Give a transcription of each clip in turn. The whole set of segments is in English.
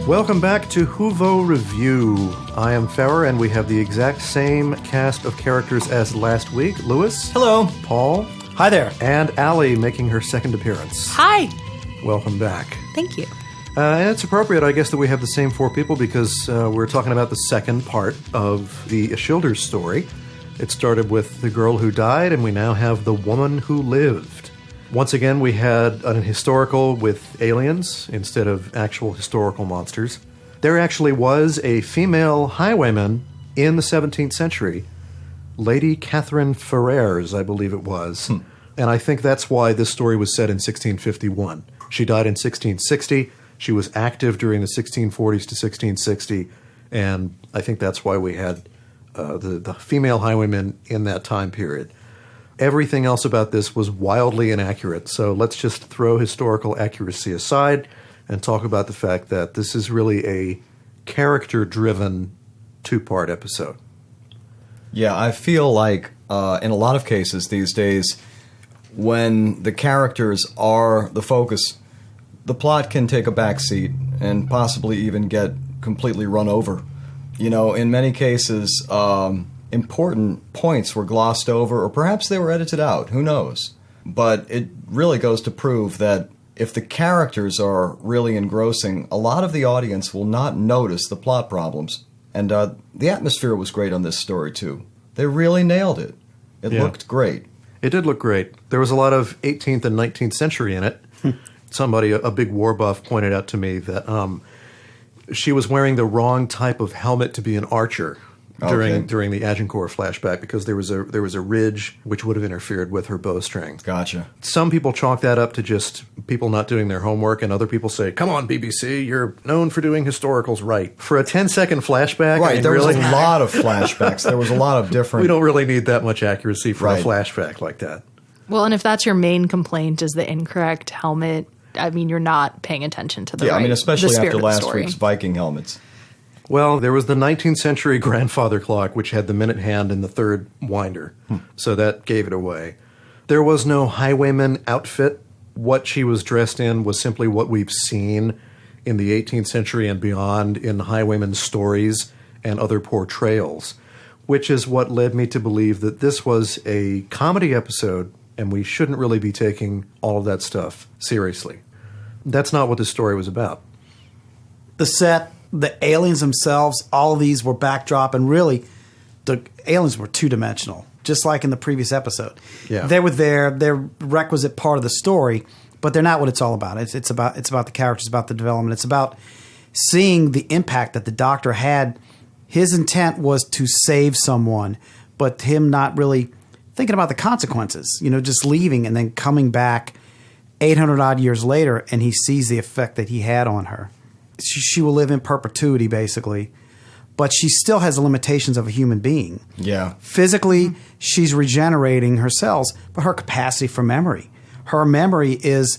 Welcome back to Whovo Review. I am Farrar, and we have the exact same cast of characters as last week. Lewis. Hello. Paul. Hi there. And Allie making her second appearance. Hi. Welcome back. Thank you. And it's appropriate, I guess, that we have the same four people because we're talking about the second part of the Ishilders story. It started with the girl who died, and we now have the woman who lived. Once again, we had an historical with aliens instead of actual historical monsters. There actually was a female highwayman in the 17th century, Lady Catherine Farrar, I believe it was. And I think that's why this story was set in 1651. She died in 1660. She was active during the 1640s to 1660, and I think that's why we had the female highwaymen in that time period. Everything else about this was wildly inaccurate, so let's just throw historical accuracy aside and talk about the fact that this is really a character-driven two-part episode. Yeah, I feel like in a lot of cases these days, when the characters are the focus, the plot can take a backseat and possibly even get completely run over. You know, in many cases, important points were glossed over, or perhaps they were edited out. Who knows? But it really goes to prove that if the characters are really engrossing, a lot of the audience will not notice the plot problems. And the atmosphere was great on this story, too. They really nailed it. It looked great. It did look great. There was a lot of 18th and 19th century in it. Somebody, a big war buff, pointed out to me that she was wearing the wrong type of helmet to be an archer during the Agincourt flashback because there was a ridge which would have interfered with her bowstring. Gotcha. Some people chalk that up to just people not doing their homework, and other people say, "Come on, BBC, you're known for doing historicals right." For a 10-second flashback, Right, there really, was a lot of flashbacks. There was a lot of different... we don't really need that much accuracy for a Right. flashback like that. Well, and if that's your main complaint is the incorrect helmet, I mean, you're not paying attention to the Yeah, I mean, the especially spirit after of the last story. week's Viking helmets. Well, there was the 19th century grandfather clock, which had the minute hand in the third winder, so that gave it away. There was no highwayman outfit. What she was dressed in was simply what we've seen in the 18th century and beyond in highwayman stories and other portrayals, which is what led me to believe that this was a comedy episode and we shouldn't really be taking all of that stuff seriously. That's not what this story was about. The set, the aliens themselves, all of these were backdrop, and really, the aliens were two-dimensional, just like in the previous episode. Yeah. They were there, they're requisite part of the story, but they're not what it's all about. It's about the characters, about the development. It's about seeing the impact that the Doctor had. His intent was to save someone, but him not really thinking about the consequences, just leaving and then coming back 800-odd years later, and he sees the effect that he had on her. She will live in perpetuity, basically, but she still has the limitations of a human being. Yeah. Physically, she's regenerating her cells, but her capacity for memory. Her memory is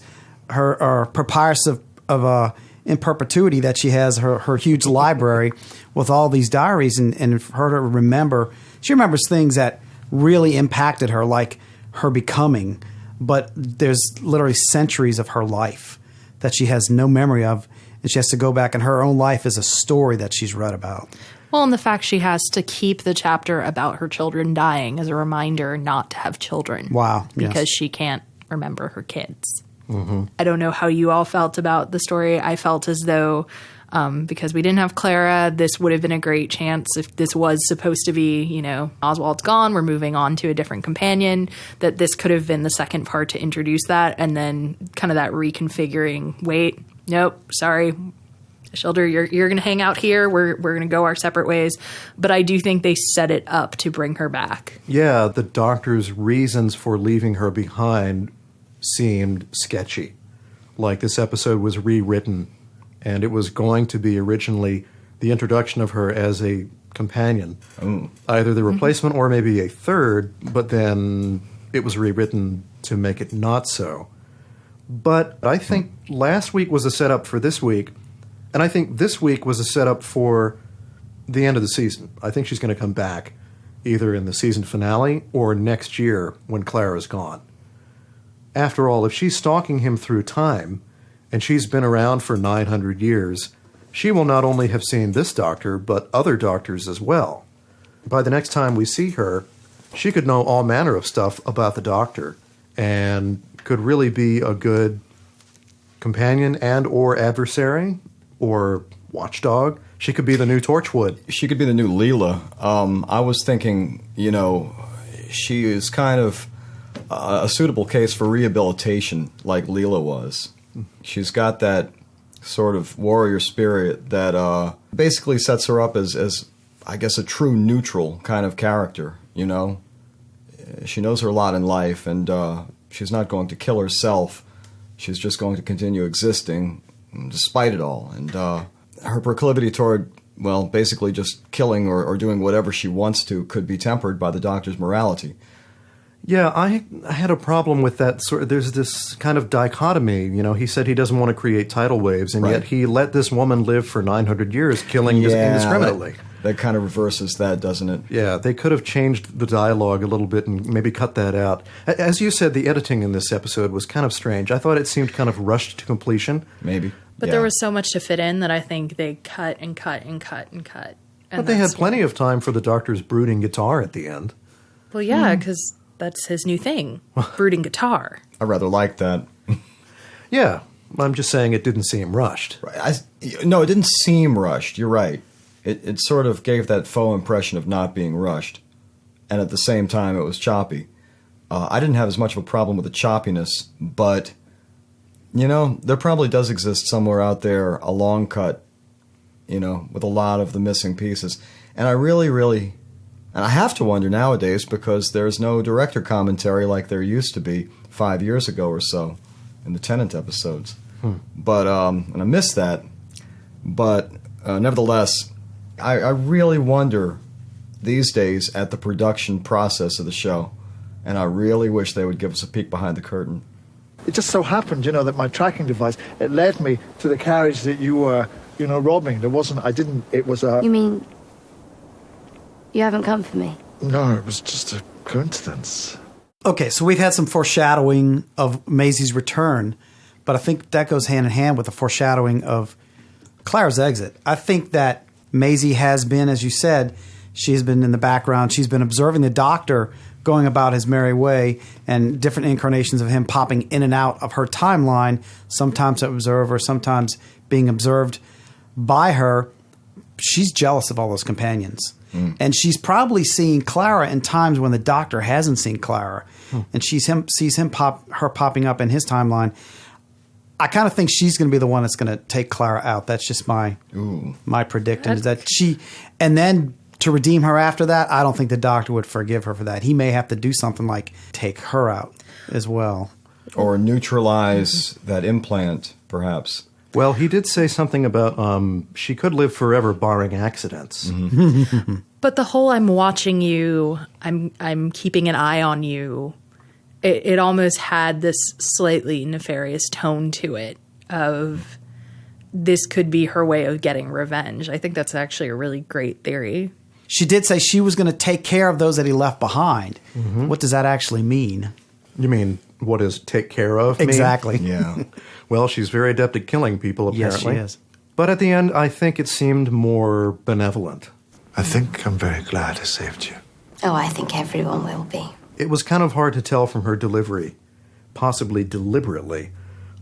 her papyrus of in perpetuity that she has, her huge library with all these diaries, and for her to remember, she remembers things that really impacted her, like her becoming, but there's literally centuries of her life that she has no memory of, and she has to go back, and her own life is a story that she's read about. Well, and the fact she has to keep the chapter about her children dying as a reminder not to have children. Wow. Because Yes. she can't remember her kids. Mm-hmm. I don't know how you all felt about the story. I felt as though because we didn't have Clara, this would have been a great chance if this was supposed to be, Oswald's gone, we're moving on to a different companion, that this could have been the second part to introduce that, and then kind of that reconfiguring, wait, nope, sorry, Ishilder, you're going to hang out here, we're going to go our separate ways. But I do think they set it up to bring her back. Yeah, the Doctor's reasons for leaving her behind seemed sketchy. Like this episode was rewritten, and it was going to be originally the introduction of her as a companion. Ooh. Either the replacement or maybe a third, but then it was rewritten to make it not so. But I think last week was a setup for this week, and I think this week was a setup for the end of the season. I think she's going to come back either in the season finale or next year when Clara's gone. After all, if she's stalking him through time, and she's been around for 900 years, she will not only have seen this doctor, but other doctors as well. By the next time we see her, she could know all manner of stuff about the doctor and could really be a good companion and or adversary or watchdog. She could be the new Torchwood. She could be the new Leela. I was thinking, she is kind of a suitable case for rehabilitation like Leela was. She's got that sort of warrior spirit that basically sets her up as, I guess, a true neutral kind of character, She knows her lot in life, and she's not going to kill herself. She's just going to continue existing despite it all. And her proclivity toward, basically just killing or doing whatever she wants to could be tempered by the doctor's morality. Yeah, I had a problem with that. There's this kind of dichotomy. He said he doesn't want to create tidal waves, and yet he let this woman live for 900 years, killing indiscriminately. That kind of reverses that, doesn't it? Yeah, they could have changed the dialogue a little bit and maybe cut that out. As you said, the editing in this episode was kind of strange. I thought it seemed kind of rushed to completion. Maybe. But there was so much to fit in that I think they cut and cut and cut and cut. But they had plenty of time for the doctor's brooding guitar at the end. Well, yeah, because that's his new thing, brooding guitar. I rather like that. Yeah, I'm just saying it didn't seem rushed. Right. No, it didn't seem rushed. You're right. It sort of gave that faux impression of not being rushed. And at the same time, it was choppy. I didn't have as much of a problem with the choppiness, but, there probably does exist somewhere out there a long cut, with a lot of the missing pieces. And I really, and I have to wonder nowadays because there's no director commentary like there used to be 5 years ago or so in the Tennant episodes. But, and I miss that. But nevertheless, I really wonder these days at the production process of the show. And I really wish they would give us a peek behind the curtain. It just so happened, that my tracking device, it led me to the carriage that you were, robbing. It was a... You mean you haven't come for me? No, it was just a coincidence. Okay, so we've had some foreshadowing of Maisie's return, but I think that goes hand in hand with the foreshadowing of Clara's exit. I think that Maisie has been, as you said, she's been in the background. She's been observing the doctor going about his merry way and different incarnations of him popping in and out of her timeline, sometimes to observe her, sometimes being observed by her. She's jealous of all those companions. And she's probably seeing Clara in times when the doctor hasn't seen Clara. And sees her popping up in his timeline. I kind of think she's going to be the one that's going to take Clara out. That's just my prediction. Is that she, and then to redeem her after that, I don't think the doctor would forgive her for that. He may have to do something like take her out as well. Or neutralize that implant, perhaps. Well, he did say something about she could live forever barring accidents. But the whole I'm watching you, I'm keeping an eye on you, it almost had this slightly nefarious tone to it of this could be her way of getting revenge. I think that's actually a really great theory. She did say she was going to take care of those that he left behind. What does that actually mean? You mean, what does take care of mean? Exactly. Yeah. Well, she's very adept at killing people, apparently. Yes, she is. But at the end, I think it seemed more benevolent. I think I'm very glad I saved you. Oh, I think everyone will be. It was kind of hard to tell from her delivery, possibly deliberately,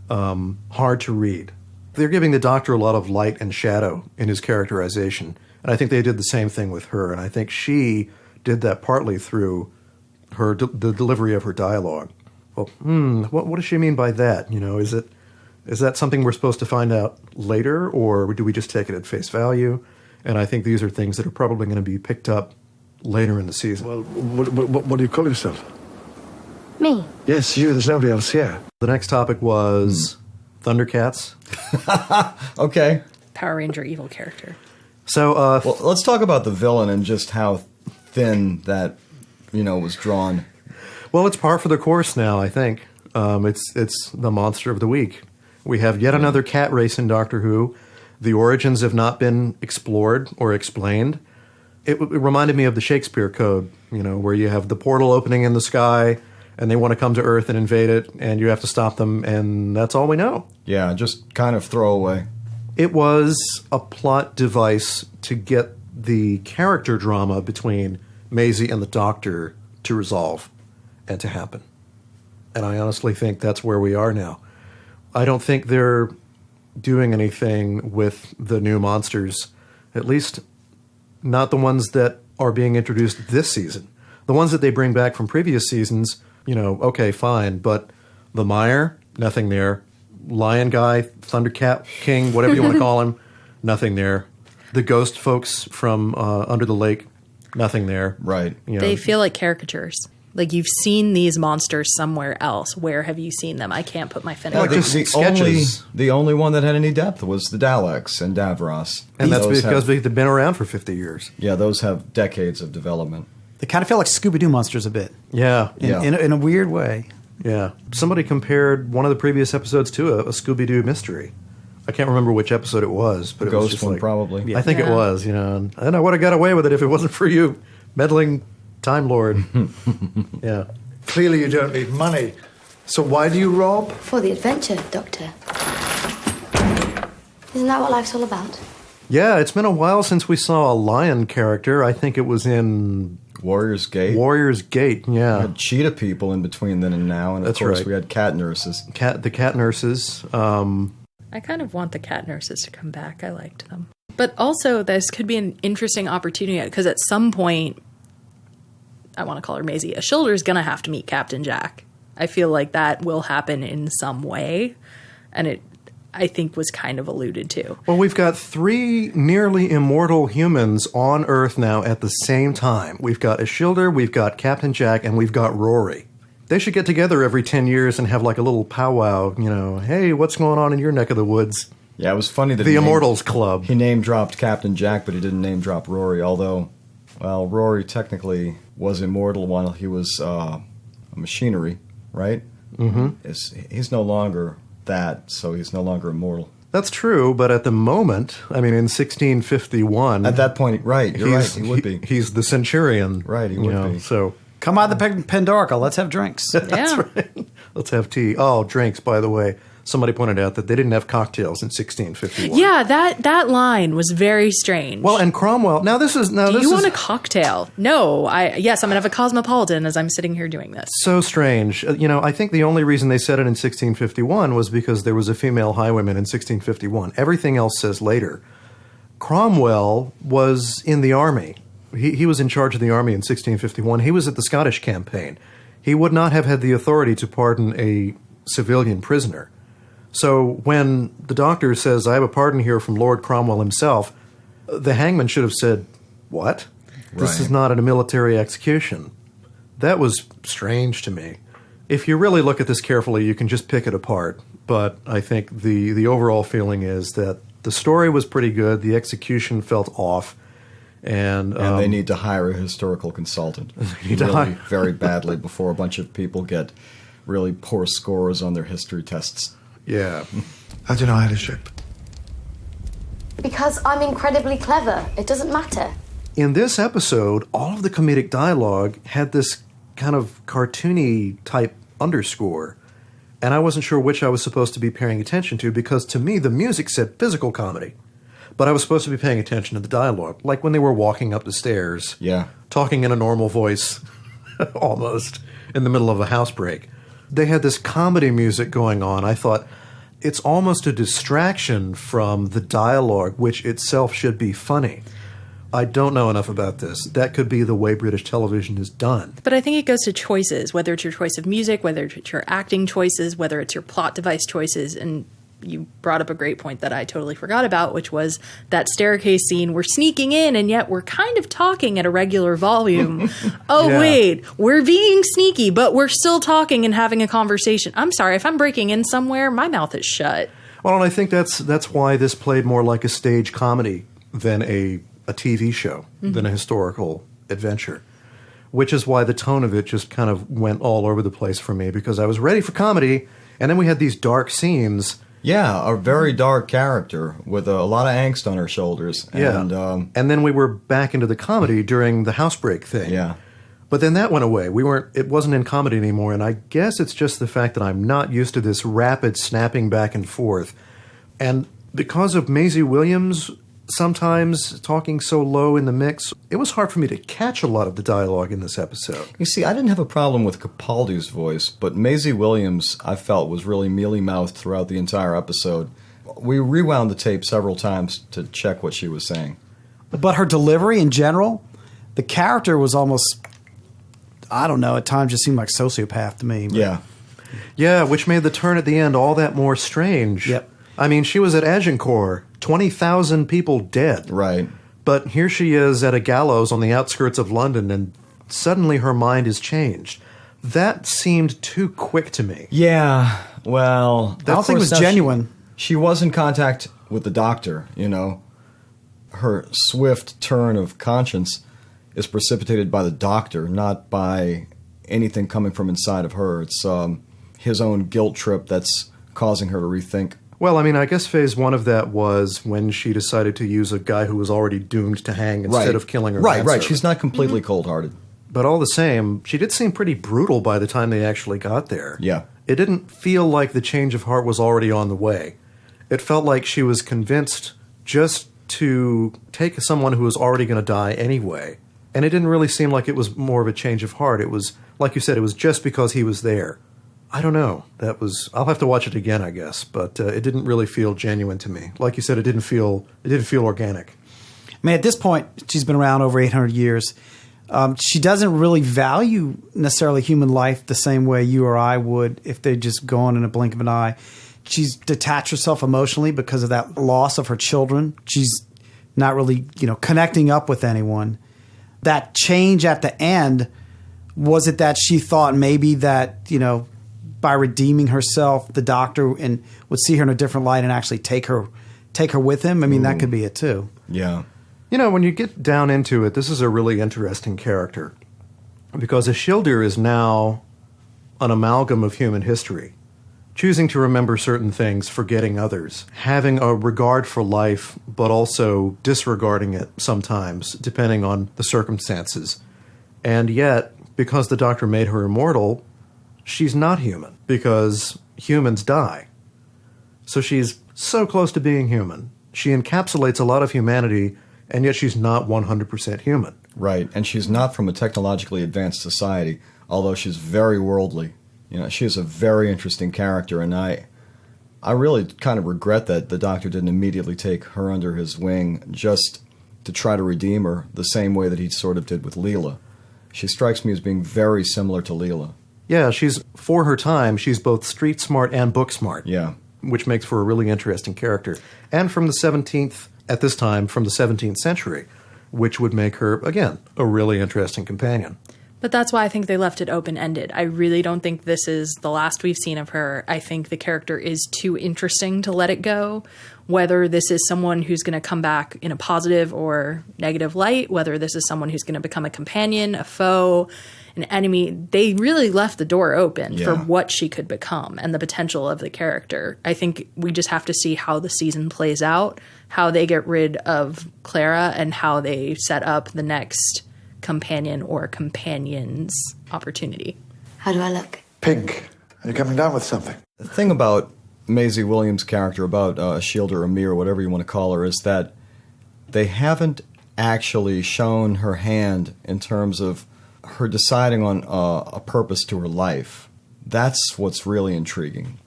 hard to read. They're giving the doctor a lot of light and shadow in his characterization, and I think they did the same thing with her, and I think she did that partly through her the delivery of her dialogue. Well, what does she mean by that? Is that something we're supposed to find out later, or do we just take it at face value? And I think these are things that are probably going to be picked up later in the season. Well, what do you call yourself? Me? Yes, you. There's nobody else here. The next topic was Thundercats. Okay. Power Ranger evil character. So, Well, let's talk about the villain and just how thin that, was drawn. Well, it's par for the course now, I think. It's the monster of the week. We have yet another cat race in Doctor Who. The origins have not been explored or explained. It reminded me of the Shakespeare Code, where you have the portal opening in the sky, and they want to come to Earth and invade it, and you have to stop them, and that's all we know. Yeah, just kind of throwaway. It was a plot device to get the character drama between Maisie and the Doctor to resolve and to happen. And I honestly think that's where we are now. I don't think they're doing anything with the new monsters, at least not the ones that are being introduced this season. The ones that they bring back from previous seasons, okay, fine, but the Mire, nothing there. Lion Guy, Thundercat King, whatever you want to call him, nothing there. The ghost folks from Under the Lake, nothing there. Right. They feel like caricatures. Like you've seen these monsters somewhere else. Where have you seen them? I can't put my finger on Like it. just sketches. The only one that had any depth was the Daleks and Davros. And that's Those because have- they've been around for 50 years. Yeah, those have decades of development. They kind of feel like Scooby-Doo monsters a bit, Yeah. in a weird way. Yeah. Somebody compared one of the previous episodes to a Scooby-Doo mystery. I can't remember which episode it was, but it was Ghost just one, like, probably. I think it Yeah. was, and I would have got away with it if it wasn't for you, meddling Time Lord. Yeah. Clearly, you don't need money. So why do you rob? For the adventure, Doctor. Isn't that what life's all about? Yeah, it's been a while since we saw a lion character. I think it was in Warrior's Gate. Warrior's Gate, We yeah. had cheetah people in between then and now, and of That's course right. we had cat nurses. The cat nurses. I kind of want the cat nurses to come back. I liked them. But also, this could be an interesting opportunity because at some point, I want to call her Maisie, Ashilder's going to have to meet Captain Jack. I feel like that will happen in some way. And it, I think, was kind of alluded to. Well, we've got 3 nearly immortal humans on Earth now at the same time. We've got Ashilder, we've got Captain Jack, and we've got Rory. They should get together every 10 years and have like a little powwow, hey, what's going on in your neck of the woods? Yeah, it was funny that The he Immortals Club. He name dropped Captain Jack, but he didn't name drop Rory. Although, well, Rory technically was immortal while he was a machinery, right? Mm-hmm. He's no longer that, so he's no longer immortal. That's true, but at the moment, I mean, in 1651... At that point, right? You're right. He would be. He's the Centurion. Right, he would be. So... Come out of the Pandorica. Let's have drinks. Yeah. Right. Let's have tea. Oh, drinks, by the way. Somebody pointed out that they didn't have cocktails in 1651. Yeah, that line was very strange. Well, and Cromwell... Now, this is... Do you want a cocktail? No. Yes, I'm going to have a cosmopolitan as I'm sitting here doing this. So strange. I think the only reason they said it in 1651 was because there was a female highwayman in 1651. Everything else says later. Cromwell was in the army. He was in charge of the army in 1651. He was at the Scottish campaign. He would not have had the authority to pardon a civilian prisoner. So when the doctor says, I have a pardon here from Lord Cromwell himself, the hangman should have said, what? This Right. is not a military execution. That was strange to me. If you really look at this carefully, you can just pick it apart. But I think the overall feeling is that the story was pretty good. The execution felt off. And they need to hire a historical consultant need to really hire- very badly before a bunch of people get really poor scores on their history tests. yeah. How do you know how to ship? Because I'm incredibly clever. It doesn't matter. In this episode, all of the comedic dialogue had this kind of cartoony type underscore. And I wasn't sure which I was supposed to be paying attention to because to me the music said physical comedy. But I was supposed to be paying attention to the dialogue, like when they were walking up the stairs, Yeah. talking in a normal voice, almost, in the middle of a housebreak. They had this comedy music going on. I thought, it's almost a distraction from the dialogue, which itself should be funny. I don't know enough about this. That could be the way British television is done. But I think it goes to choices, whether it's your choice of music, whether it's your acting choices, whether it's your plot device choices. And you brought up a great point that I totally forgot about, which was that staircase scene. We're sneaking in, and yet we're kind of talking at a regular volume. Oh, Yeah. wait, we're being sneaky, but we're still talking and having a conversation. I'm sorry, if I'm breaking in somewhere, my mouth is shut. Well, and I think that's why this played more like a stage comedy than a TV show, than a historical adventure. Which is why the tone of it just kind of went all over the place for me, because I was ready for comedy, and then we had these dark scenes. Yeah, a very dark character with a lot of angst on her shoulders. Yeah. And, And then we were back into the comedy during the housebreak thing. yeah. But then that went away. It wasn't in comedy anymore, and I guess it's just the fact that I'm not used to this rapid snapping back and forth. And Because of Maisie Williams sometimes talking so low in the mix, it was hard for me to catch a lot of the dialogue in this episode. You see, I didn't have a problem with Capaldi's voice, but Maisie Williams, I felt, was really mealy-mouthed throughout the entire episode. We rewound the tape several times to check what she was saying. But her delivery in general, the character was almost, I don't know, at times just seemed like sociopath to me. Yeah. Yeah, which made the turn at the end all that more strange. Yep. I mean, she was at Agincourt, 20,000 people dead. Right. But here she is at a gallows on the outskirts of London, and suddenly her mind is changed. That seemed too quick to me. Yeah, well... I don't think it was genuine. She was in contact with the doctor, you know. Her swift turn of conscience is precipitated by the doctor, not by anything coming from inside of her. It's his own guilt trip that's causing her to rethink. Well, I mean, I guess phase one of that was when she decided to use a guy who was already doomed to hang instead of killing her Right. manservant. She's not completely cold-hearted. But all the same, she did seem pretty brutal by the time they actually got there. Yeah. It didn't feel like the change of heart was already on the way. It felt like she was convinced just to take someone who was already going to die anyway. And it didn't really seem like it was more of a change of heart. It was, like you said, it was just because he was there. I don't know. I'll have to watch it again, I guess. But it didn't really feel genuine to me. Like you said, it didn't feel organic. I mean, at this point, she's been around over 800 years. She doesn't really value necessarily human life the same way you or I would if they'd just gone in a blink of an eye. She's detached herself emotionally because of that loss of her children. She's not really, connecting up with anyone. That change at the end, was it that she thought maybe that, by redeeming herself, the doctor would see her in a different light and actually take her with him? I mean, that could be it too. Yeah. When you get down into it, this is a really interesting character because Isildur is now an amalgam of human history, choosing to remember certain things, forgetting others, having a regard for life, but also disregarding it sometimes, depending on the circumstances. And yet, because the doctor made her immortal, she's not human, because humans die. So she's so close to being human. She encapsulates a lot of humanity, and yet she's not 100% human. Right, and she's not from a technologically advanced society, although she's very worldly. She is a very interesting character, and I really kind of regret that the doctor didn't immediately take her under his wing just to try to redeem her the same way that he sort of did with Leela. She strikes me as being very similar to Leela. Yeah, for her time, she's both street smart and book smart. Yeah. Which makes for a really interesting character. And from the 17th century, which would make her, again, a really interesting companion. But that's why I think they left it open-ended. I really don't think this is the last we've seen of her. I think the character is too interesting to let it go. Whether this is someone who's going to come back in a positive or negative light, whether this is someone who's going to become a companion, a foe, an enemy, they really left the door open for what she could become and the potential of the character. I think we just have to see how the season plays out, how they get rid of Clara, and how they set up the next companion or companions opportunity. How do I look? Pink. Are you coming down with something? The thing about Maisie Williams' character, about Shield or Amir, whatever you want to call her, is that they haven't actually shown her hand in terms of her deciding on a purpose to her life. That's what's really intriguing.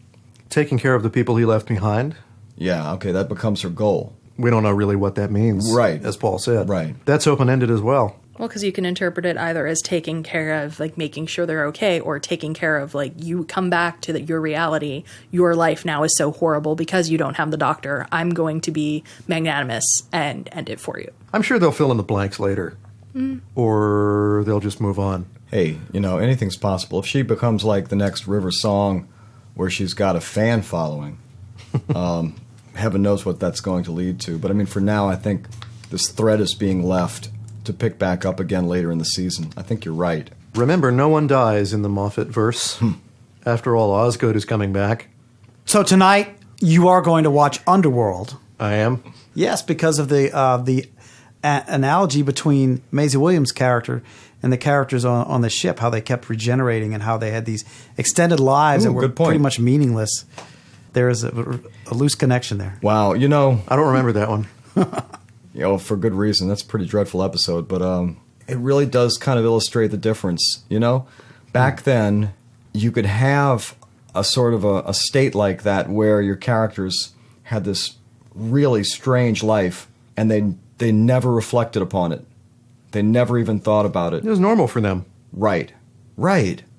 Taking care of the people he left behind? Yeah, okay, that becomes her goal. We don't know really what that means, Right. as Paul said. Right. That's open-ended as well. Well, because you can interpret it either as taking care of, making sure they're okay, or taking care of, you come back to your reality. Your life now is so horrible because you don't have the doctor. I'm going to be magnanimous and end it for you. I'm sure they'll fill in the blanks later. Or they'll just move on. Hey, anything's possible. If she becomes like the next River Song, where she's got a fan following, heaven knows what that's going to lead to. But, for now, I think this thread is being left to pick back up again later in the season. I think you're right. Remember, no one dies in the Moffat verse. After all, Osgood is coming back. So tonight, you are going to watch Underworld. I am. Yes, because of the analogy between Maisie Williams' character and the characters on the ship, how they kept regenerating and how they had these extended lives that were good point. pretty much meaningless. there is a loose connection there. Wow, I don't remember that one. for good reason. That's a pretty dreadful episode, but it really does kind of illustrate the difference. Back then, you could have a sort of a state like that where your characters had this really strange life, and they never reflected upon it. They never even thought about it. It was normal for them. Right.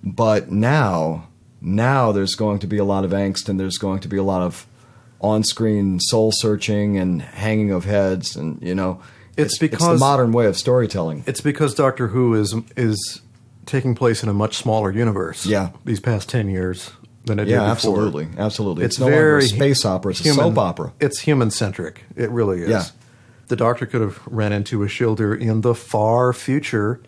But now there's going to be a lot of angst, and there's going to be a lot of on-screen soul-searching and hanging of heads, and it's the modern way of storytelling. It's because Doctor Who is taking place in a much smaller universe. Yeah. These past 10 years than it did before. Absolutely. It's no very longer a space opera. It's a soap opera. It's human-centric. It really is. Yeah. The Doctor could have ran into Ashildr in the far future.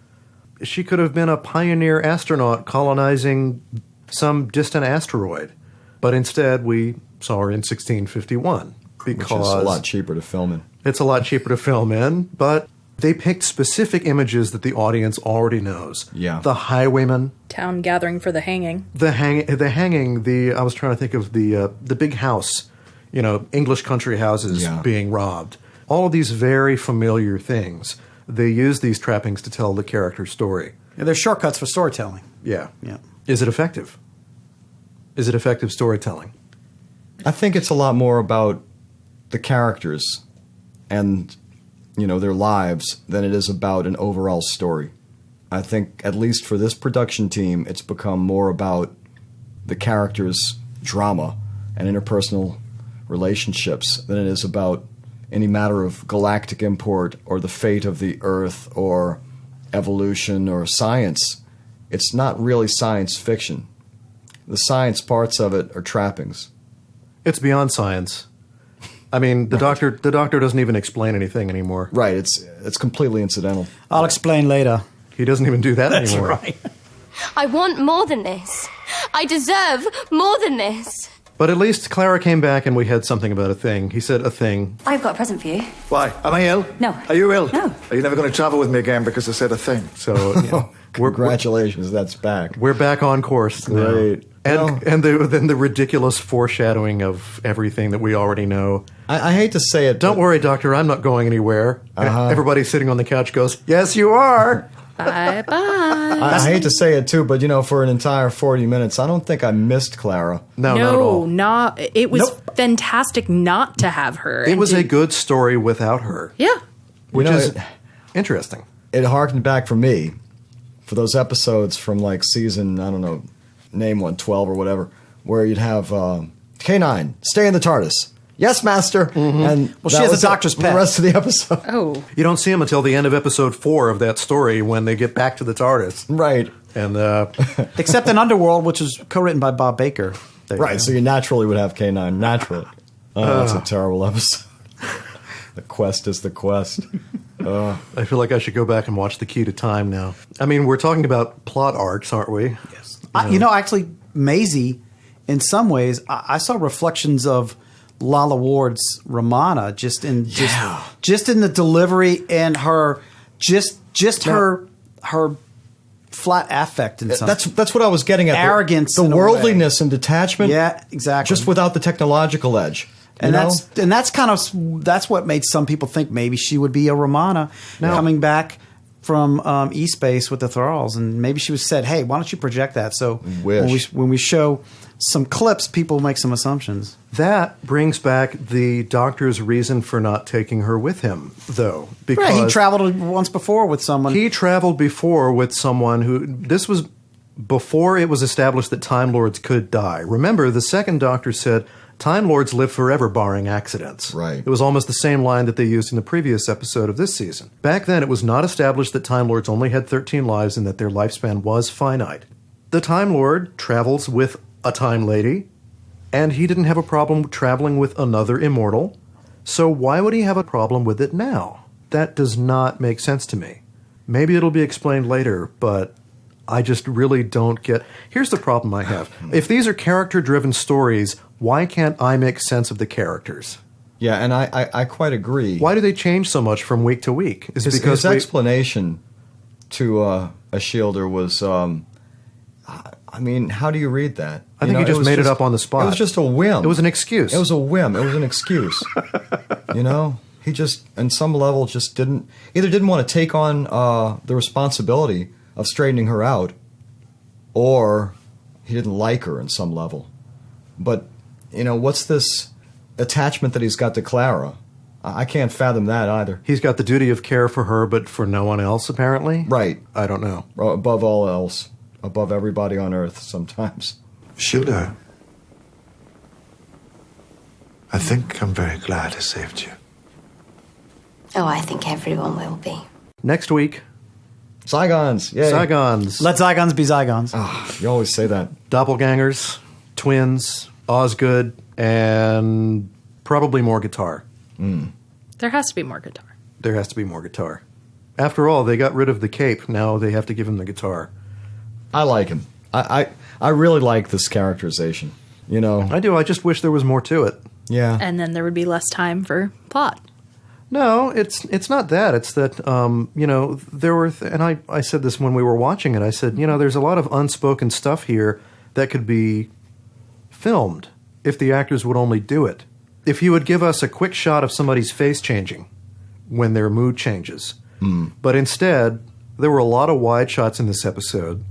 She could have been a pioneer astronaut colonizing some distant asteroid. But instead, we saw her in 1651. Which is a lot cheaper to film in. It's a lot cheaper to film in, but they picked specific images that the audience already knows. Yeah. The highwayman. Town gathering for the hanging. The hanging, I was trying to think of the big house, English country houses being robbed. All of these very familiar things. They use these trappings to tell the character's story. Yeah, they're shortcuts for storytelling. Yeah. Yeah. Is it effective? Is it effective storytelling? I think it's a lot more about the characters and, their lives than it is about an overall story. I think, at least for this production team, it's become more about the characters' drama and interpersonal relationships than it is about any matter of galactic import or the fate of the Earth or evolution or science. It's not really science fiction. The science parts of it are trappings. It's beyond science. I mean, the doctor doesn't even explain anything anymore. Right, it's completely incidental. I'll explain later. He doesn't even do that That's anymore. right. I want more than this. I deserve more than this. But at least Clara came back and we had something about a thing. He said a thing. I've got a present for you. Why? Am I ill? No. Are you ill? No. Are you never going to travel with me again because I said a thing? So, Congratulations, that's back. we're back on course now. Great. And then the ridiculous foreshadowing of everything that we already know. I hate to say it. Don't worry, Doctor, I'm not going anywhere. Everybody sitting on the couch goes, yes, you are. Bye-bye. I hate to say it, too, but, for an entire 40 minutes, I don't think I missed Clara. No, not at all. It was fantastic not to have her. It was a good story without her. Yeah. Which is interesting. It harkened back for me, for those episodes from, season, I don't know, name one, 12 or whatever, where you'd have K9, stay in the TARDIS. Yes, Master. Mm-hmm. And she has a doctor's pet. The rest of the episode. Oh. You don't see him until the end of episode 4 of that story when they get back to the TARDIS. Right. And Except in Underworld, which was co-written by Bob Baker. Right, so you naturally would have K9, naturally. That's a terrible episode. The quest is the quest. I feel like I should go back and watch The Key to Time now. I mean, we're talking about plot arcs, aren't we? Yes. Actually, Maisie, in some ways, I saw reflections of Lalla Ward's Romana just in the delivery and her her flat affect and that's what I was getting at. Arrogance, the in worldliness and detachment. Yeah, exactly. Just without the technological edge. And that's what made some people think maybe she would be a Romana coming back from E-Space with the Thralls, and maybe she was said, "Hey, why don't you project that?" So when we show some clips, people make some assumptions. That brings back the Doctor's reason for not taking her with him, though, because he traveled once before with someone. He traveled before with someone who this was before it was established that Time Lords could die. Remember, the second Doctor said Time Lords live forever barring accidents. Right. It was almost the same line that they used in the previous episode of this season. Back then, it was not established that Time Lords only had 13 lives and that their lifespan was finite. The Time Lord travels with a Time Lady, and he didn't have a problem traveling with another immortal, so why would he have a problem with it now? That does not make sense to me. Maybe it'll be explained later, but I just really don't get... Here's the problem I have. If these are character-driven stories, why can't I make sense of the characters? Yeah, and I quite agree. Why do they change so much from week to week? Is it His explanation to Ashildr was... I mean, how do you read that? I think he just made it up on the spot. It was just a whim. It was an excuse. It was a whim. It was an excuse. He just, on some level, just didn't want to take on the responsibility of straightening her out, or he didn't like her on some level. But, what's this attachment that he's got to Clara? I can't fathom that either. He's got the duty of care for her, but for no one else, apparently? Right. I don't know. Above all else. Above everybody on Earth, sometimes. Shilda, I think I'm very glad I saved you. Oh, I think everyone will be. Next week, Zygons. Yay. Zygons. Let Zygons be Zygons. You always say that. Doppelgangers, twins, Osgood, and probably more guitar. There has to be more guitar. There has to be more guitar. After all, they got rid of the cape. Now they have to give him the guitar. I like him. I really like this characterization. I do. I just wish there was more to it. Yeah. And then there would be less time for plot. No, it's not that. It's that, there were, and I said this when we were watching it, I said, there's a lot of unspoken stuff here that could be filmed if the actors would only do it. If you would give us a quick shot of somebody's face changing when their mood changes. But instead, there were a lot of wide shots in this episode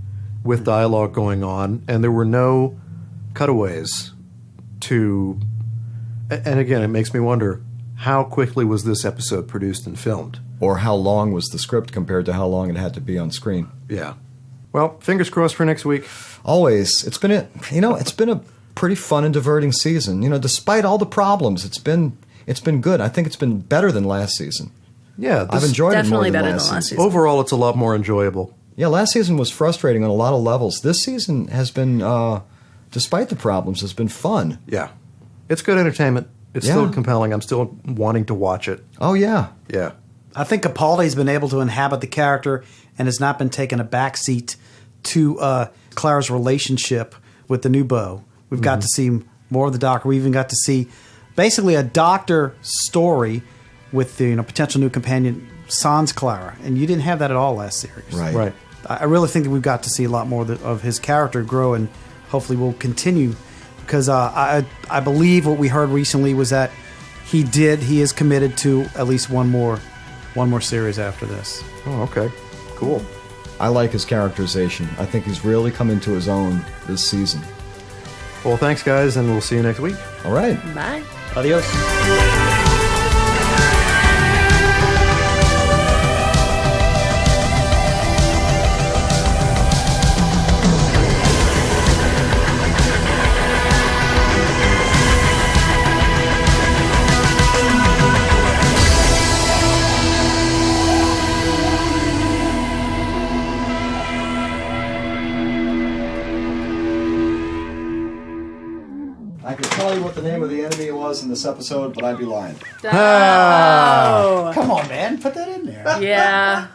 with dialogue going on, and there were no cutaways to, and again, it makes me wonder, how quickly was this episode produced and filmed? Or how long was the script compared to how long it had to be on screen? Yeah. Well, fingers crossed for next week. Always. It's been a pretty fun and diverting season. Despite all the problems, it's been good. I think it's been better than last season. Yeah, I've enjoyed it more definitely than better last than last season. season. Overall, it's a lot more enjoyable. Yeah, last season was frustrating on a lot of levels. This season has been, despite the problems, has been fun. Yeah. It's good entertainment. It's still compelling. I'm still wanting to watch it. Oh, yeah. Yeah. I think Capaldi's been able to inhabit the character and has not been taking a backseat to Clara's relationship with the new beau. We've got to see more of the doctor. We even got to see basically a doctor story with the potential new companion, Sans Clara. And you didn't have that at all last series. Right. I really think that we've got to see a lot more of his character grow, and hopefully will continue. Because I believe what we heard recently was that he is committed to at least one more series after this. Oh, okay. Cool. I like his characterization. I think he's really come into his own this season. Well, thanks, guys, and we'll see you next week. All right. Bye. Adios. I could tell you what the name of the enemy was in this episode, but I'd be lying. Oh. Come on, man. Put that in there. Yeah.